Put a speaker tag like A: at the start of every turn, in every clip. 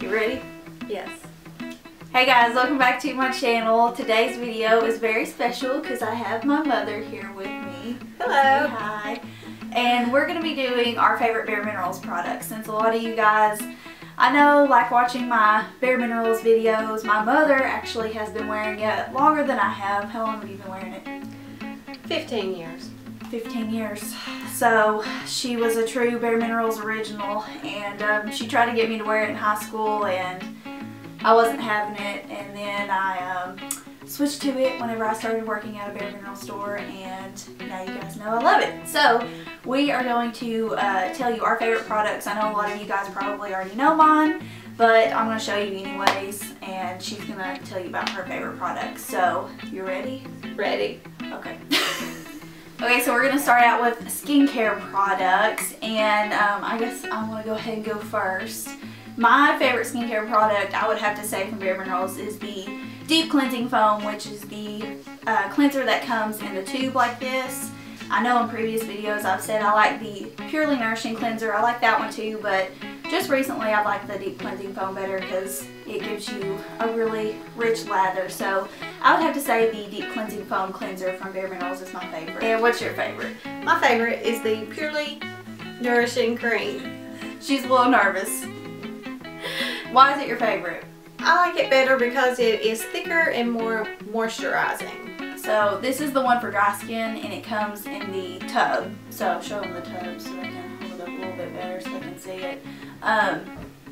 A: You ready?
B: Yes.
A: Hey guys, welcome back to my channel. Today's video is very special because I have my mother here with me.
B: Hello.
A: Say hi. And we're going to be doing our favorite Bare Minerals products. Since a lot of you guys I know like watching my Bare Minerals videos. My mother actually has been wearing it longer than I have. How long have you been wearing it?
B: 15 years.
A: 15 years. So she was a true Bare Minerals original, and she tried to get me to wear it in high school, and I wasn't having it, and then I switched to it whenever I started working at a Bare Minerals store, and now you guys know I love it. So we are going to tell you our favorite products. I know a lot of you guys probably already know mine, but I'm going to show you anyways, and she's going to tell you about her favorite products. So you ready?
B: Ready.
A: Okay. Okay, so we're going to start out with skincare products, and I guess I'm going to go ahead and go first. My favorite skincare product, I would have to say from Bare Minerals, is the Deep Cleansing Foam, which is the cleanser that comes in the tube like this. I know in previous videos I've said I like the Purely Nourishing Cleanser. I like that one too, but just recently I like the Deep Cleansing Foam better because it gives you a really rich lather. So I would have to say the Deep Cleansing Foam Cleanser from Bare Minerals is my favorite. And what's your favorite?
B: My favorite is the Purely Nourishing Cream.
A: She's a little nervous. Why is it your favorite?
B: I like it better because it is thicker and more moisturizing.
A: So this is the one for dry skin, and it comes in the tub. So show them the tub so they can hold it up a little bit better so they can see it.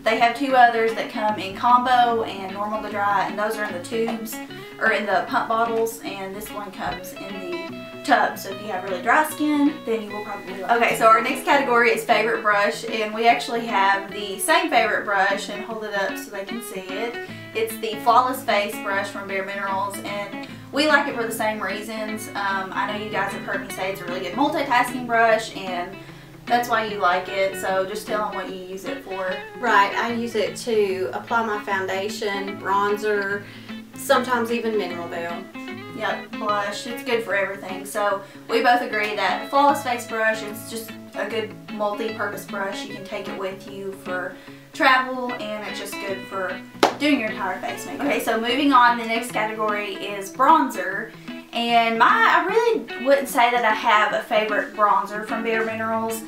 A: They have two others that come in combo and normal to dry, and those are in the tubes or in the pump bottles, and this one comes in the tub. So if you have really dry skin, then you will probably like it. Okay, so our next category is favorite brush, and we actually have the same favorite brush, and hold it up so they can see it. It's the Flawless Face brush from Bare Minerals, and we like it for the same reasons. I know you guys have heard me say it's a really good multitasking brush, and that's why you like it. So just tell them what you use it for.
B: Right, I use it to apply my foundation, bronzer, sometimes even mineral veil.
A: Yep, blush. It's good for everything. So we both agree that the Flawless Face brush is just a good multi-purpose brush. You can take it with you for travel, and it's just good for doing your entire face makeup. Okay, so moving on, the next category is bronzer. And I really wouldn't say that I have a favorite bronzer from Bare Minerals.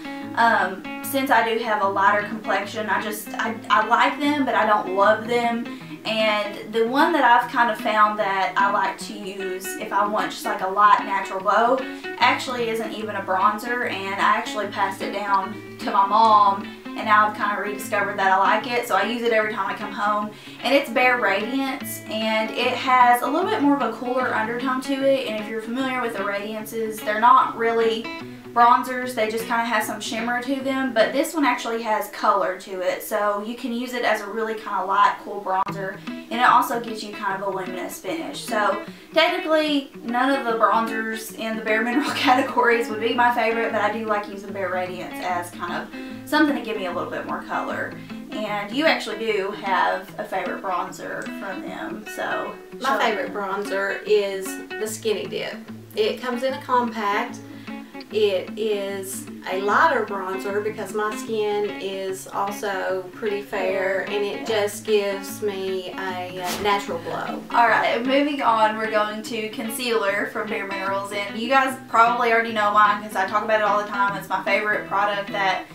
A: Since I do have a lighter complexion, I like them, but I don't love them. And the one that I've kind of found that I like to use if I want just like a light natural glow actually isn't even a bronzer, and I actually passed it down to my mom, and now I've kind of rediscovered that I like it, so I use it every time I come home. And it's Bare Radiance, and it has a little bit more of a cooler undertone to it, and if you're familiar with the Radiances, they're not really bronzers, they just kind of have some shimmer to them, but this one actually has color to it, so you can use it as a really kind of light, cool bronzer, and it also gives you kind of a luminous finish. So technically, none of the bronzers in the Bare Mineral categories would be my favorite, but I do like using Bare Radiance as kind of something to give me a little bit more color. And you actually do have a favorite bronzer from them, so
B: my favorite bronzer is the Skinny Dip. It comes in a compact. It is a lighter bronzer because my skin is also pretty fair, and it just gives me a natural glow.
A: Alright, moving on, we're going to concealer from Bare Minerals, and you guys probably already know mine because I talk about it all the time. It's my favorite product that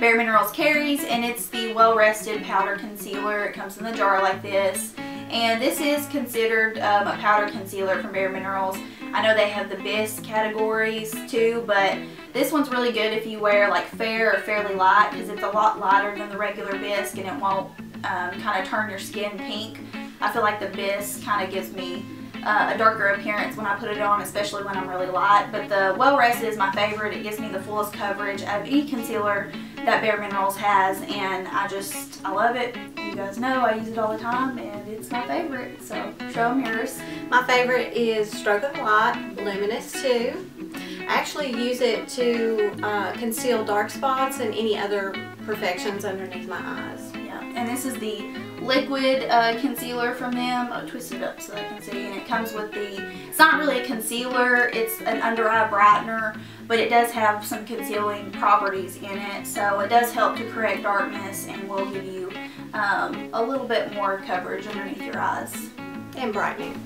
A: Bare Minerals carries, and it's the Well Rested Powder Concealer. It comes in the jar like this, and this is considered a powder concealer from Bare Minerals. I know they have the Bisque categories too, but this one's really good if you wear like fair or fairly light, because it's a lot lighter than the regular Bisque, and it won't kind of turn your skin pink. I feel like the Bisque kind of gives me a darker appearance when I put it on, especially when I'm really light. But the Well Rested is my favorite. It gives me the fullest coverage out of any concealer that Bare Minerals has, and I love it. You guys know I use it all the time, and it's my favorite. So show them yours.
B: My favorite is Stroke of Light Luminous 2. I actually use it to conceal dark spots and any other imperfections underneath my eyes.
A: Yeah, and this is the liquid concealer from them. I'll twist it up so they can see, and it comes with it's not really a concealer, it's an under eye brightener, but it does have some concealing properties in it, so it does help to correct darkness and will give you a little bit more coverage underneath your eyes.
B: And brightening.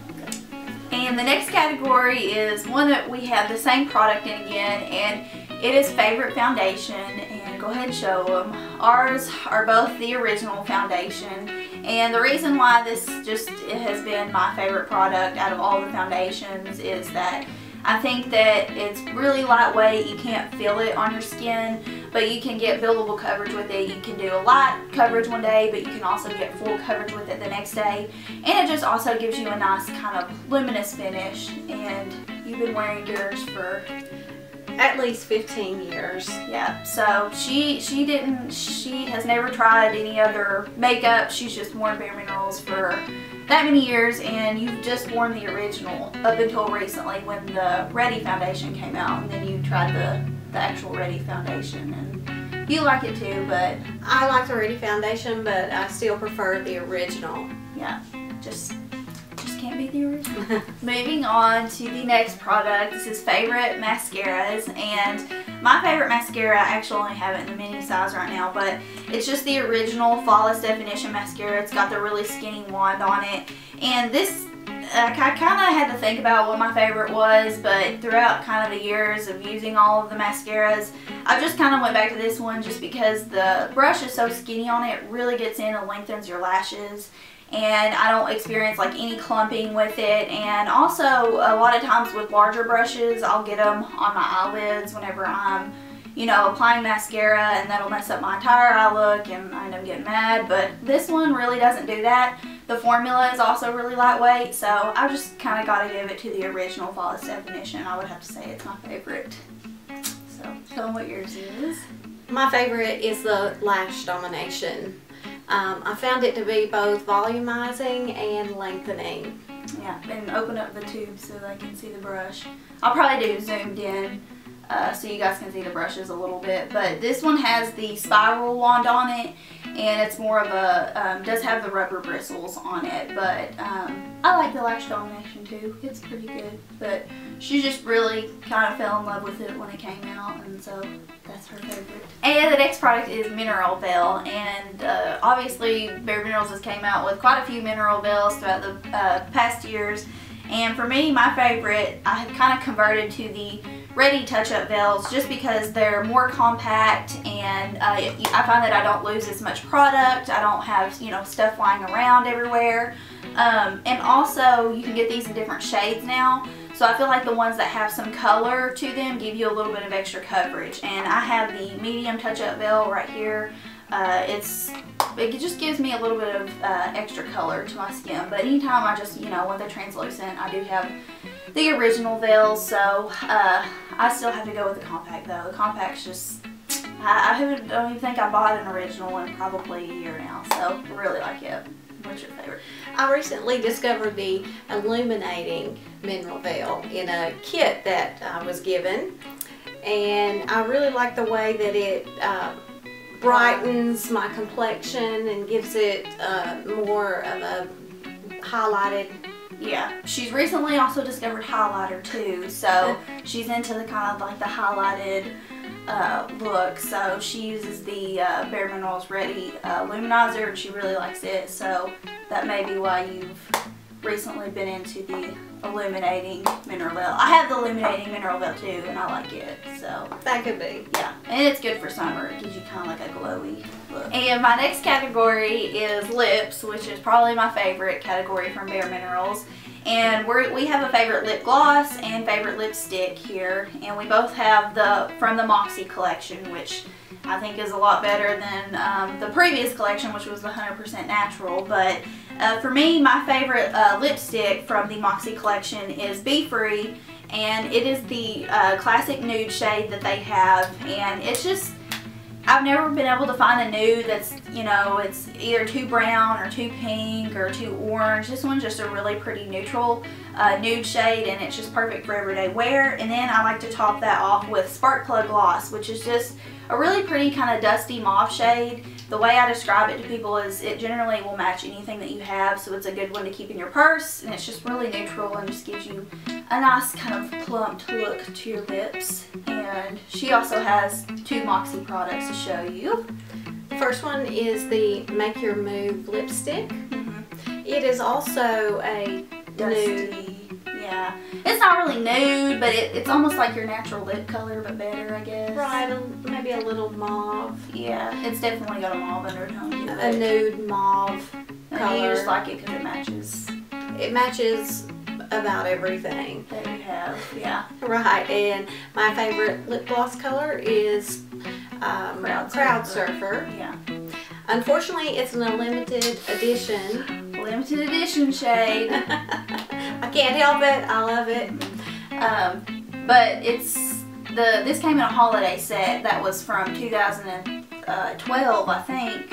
A: And the next category is one that we have the same product in again, and it is favorite foundation. And go ahead and show them. Ours are both the original foundation, and the reason why this it has been my favorite product out of all the foundations is that I think that it's really lightweight. You can't feel it on your skin, but you can get buildable coverage with it. You can do a light coverage one day, but you can also get full coverage with it the next day. And it just also gives you a nice kind of luminous finish. And you've been wearing yours for
B: at least 15 years.
A: Yeah, so she has never tried any other makeup. She's just worn Bare Minerals for that many years, and you've just worn the original up until recently when the Ready foundation came out, and then you tried the actual Ready foundation, and you like it too. But
B: I like the Ready foundation, but I still prefer the original.
A: Yeah, just can't be the original. Moving on to the next product. This is favorite mascaras, and my favorite mascara, I actually only have it in the mini size right now, but it's just the original Flawless Definition mascara. It's got the really skinny wand on it, and this I kind of had to think about what my favorite was, but throughout kind of the years of using all of the mascaras, I just kind of went back to this one just because the brush is so skinny on it. It really gets in and lengthens your lashes, and I don't experience like any clumping with it. And also a lot of times with larger brushes, I'll get them on my eyelids whenever I'm, you know, applying mascara, and that'll mess up my entire eye look and I end up getting mad. But this one really doesn't do that. The formula is also really lightweight, so I just kind of got to give it to the original Flawless Definition. I would have to say it's my favorite. So tell them what yours is.
B: My favorite is the Lash Domination. I found it to be both volumizing and lengthening.
A: Yeah, and open up the tube so they can see the brush. I'll probably do zoomed in so you guys can see the brushes a little bit. But this one has the spiral wand on it, and it's more of a, does have the rubber bristles on it. But I like the Lash Domination too. It's pretty good. But she just really kind of fell in love with it when it came out, and so that's her favorite. And the next product is Mineral Veil, and obviously Bare Minerals has came out with quite a few Mineral Veils throughout the past years. And for me, my favorite, I have kind of converted to the Ready touch-up veils just because they're more compact, and I find that I don't lose as much product. I don't have, you know, stuff flying around everywhere. And also you can get these in different shades now. So I feel like the ones that have some color to them give you a little bit of extra coverage. And I have the medium touch-up veil right here. It just gives me a little bit of extra color to my skin. But anytime I just, you know, want the translucent, I do have the original veils. So I still have to go with the compact though. The compact's just, I don't even think I bought an original in probably a year now. So I really like it. What's your favorite?
B: I recently discovered the Illuminating Mineral Veil in a kit that I was given, and I really like the way that it brightens my complexion and gives it more of a highlighted.
A: Yeah, she's recently also discovered highlighter too, so she's into the kind of like the highlighted look. So she uses the Bare Minerals Ready Luminizer, and she really likes it. So that may be why you've recently been into the Illuminating Mineral Veil. I have the Illuminating Mineral Veil too, and I like it. So
B: that could be.
A: Yeah, and it's good for summer. It gives you kind of like a glowy look. And my next category is lips, which is probably my favorite category from Bare Minerals. And we have a favorite lip gloss and favorite lipstick here, and we both have from the Moxie collection, which I think is a lot better than the previous collection, which was the 100% natural. But for me, my favorite lipstick from the Moxie collection is Be Free, and it is the classic nude shade that they have, and it's just, I've never been able to find a nude that's, you know, it's either too brown or too pink or too orange. This one's just a really pretty neutral nude shade, and it's just perfect for everyday wear. And then I like to top that off with Spark Plug Gloss, which is just a really pretty kind of dusty mauve shade. The way I describe it to people is it generally will match anything that you have, so it's a good one to keep in your purse, and it's just really neutral and just gives you a nice kind of plumped look to your lips. And she also has 2 Moxie products to show you.
B: First one is the Make Your Move lipstick. It is also a nude.
A: Yeah, it's not really nude, but it's almost like your natural lip color, but better, I guess.
B: Right, maybe a little mauve.
A: Yeah, it's definitely got a mauve undertone to it.
B: A nude mauve color.
A: You just like it because it matches.
B: It matches about everything
A: that you have. Yeah.
B: Right, and my favorite lip gloss color is Crowd Surfer.
A: Yeah.
B: Unfortunately, it's in a limited edition.
A: Limited edition shade.
B: I can't help it. I love it.
A: But this came in a holiday set that was from 2012, I think.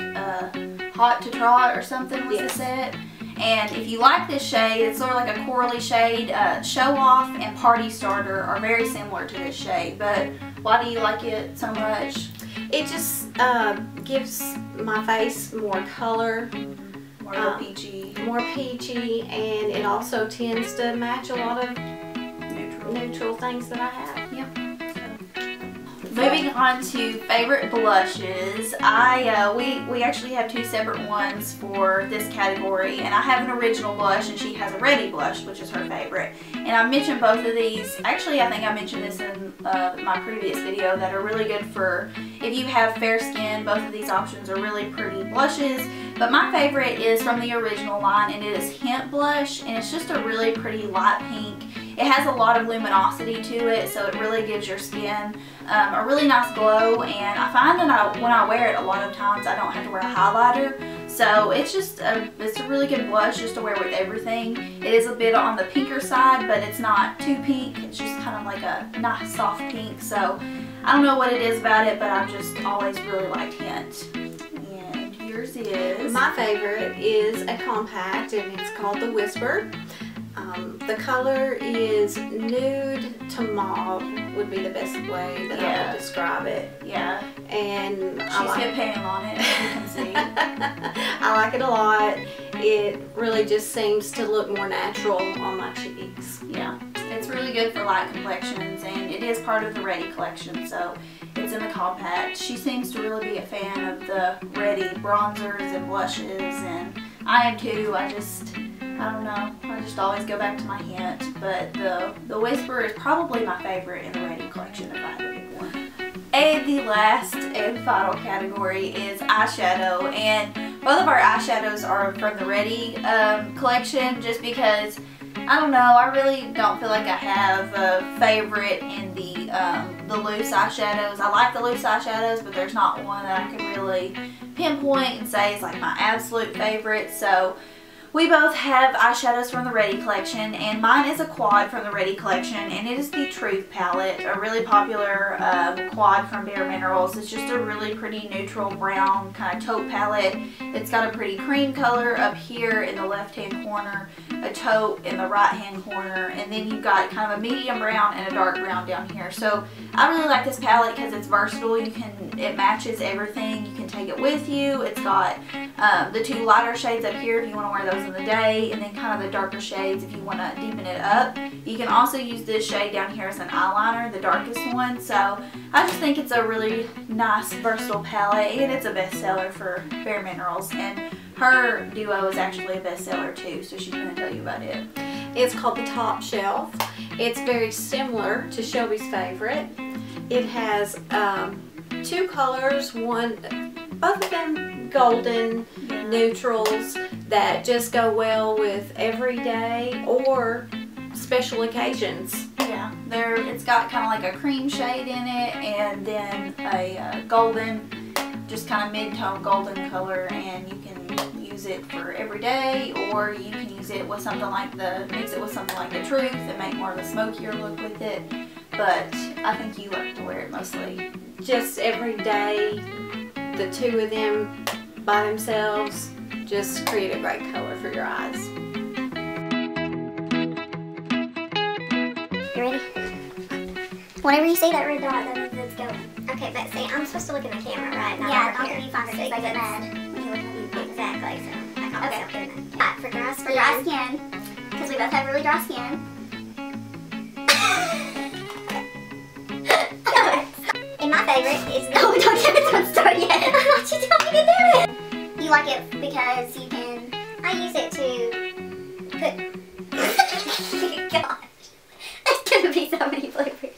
A: Hot to Trot or something was the set. And if you like this shade, it's sort of like a corally shade. Show Off and Party Starter are very similar to this shade. But why do you like it so much?
B: It just gives my face more color.
A: More peachy.
B: More peachy, and it also tends to match a lot of neutral things that I have.
A: Yep. Moving on to favorite blushes, we actually have two separate ones for this category, and I have an original blush and she has a ready blush, which is her favorite. And I mentioned both of these, actually I think I mentioned this in my previous video, that are really good for if you have fair skin. Both of these options are really pretty blushes, but my favorite is from the original line, and it is Hint Blush, and it's just a really pretty light pink. It has a lot of luminosity to it, so it really gives your skin a really nice glow, and I find that when I wear it, a lot of times I don't have to wear a highlighter, so it's just it's a really good blush just to wear with everything. It is a bit on the pinker side, but it's not too pink. It's just kind of like a nice soft pink, so I don't know what it is about it, but I've just always really liked Hint. And yours is?
B: My favorite is a compact, and it's called the Whisper. The color is nude to mauve would be the best way that I would describe it.
A: Yeah.
B: And
A: she's hip pan on it, as you can see.
B: I like it a lot. It really just seems to look more natural on my cheeks.
A: Yeah. It's really good for light complexions, and it is part of the Ready collection, so it's in the compact. She seems to really be a fan of the Ready bronzers and blushes, and I am too. I don't know, I just always go back to my Hint, but the Whisper is probably my favorite in the Ready collection if I had to pick one. And the last and final category is eyeshadow, and both of our eyeshadows are from the Ready collection, just because, I don't know, I really don't feel like I have a favorite in the loose eyeshadows. I like the loose eyeshadows, but there's not one that I can really pinpoint and say is like my absolute favorite, so we both have eyeshadows from the Ready collection, and mine is a quad from the Ready collection, and it is the Truth palette, a really popular quad from Bare Minerals. It's just a really pretty neutral brown kind of taupe palette. It's got a pretty cream color up here in the left-hand corner, a taupe in the right-hand corner, and then you've got kind of a medium brown and a dark brown down here. So I really like this palette because it's versatile. It matches everything. You can take it with you. It's got the two lighter shades up here if you want to wear those in the day, and then kind of the darker shades if you want to deepen it up. You can also use this shade down here as an eyeliner, the darkest one. So I just think it's a really nice versatile palette, and it's a bestseller for Bare Minerals, and her duo is actually a bestseller too, so she's going to tell you about it.
B: It's called the Top Shelf. It's very similar to Shelby's favorite. It has two colors, both of them golden neutrals that just go well with everyday or special occasions.
A: Yeah, it's got kind of like a cream shade in it, and then a golden, just kind of mid-tone golden color, and you can use it for everyday, or you can use it with something like mix it with something like the Truth and make more of a smokier look with it. But I think you like to wear it mostly
B: just every day. The two of them by themselves just create a great color for your eyes.
C: You ready? Whenever you see that red dot, that means it's going. Okay, but see, I'm supposed to look in the camera, right? Not
D: Yeah,
C: over
D: not
C: here.
D: when you find it, because they get mad when you look at the viewpoint.
C: Exactly, so I call myself doing that.
D: Alright, for dry skin, because we both have really dry skin. And my favorite is the...
C: Oh, don't get it, don't start yet.
D: I thought you told
C: you can do it! You like it because you can... I use it to put... Gosh. There's gonna be so many bloopers.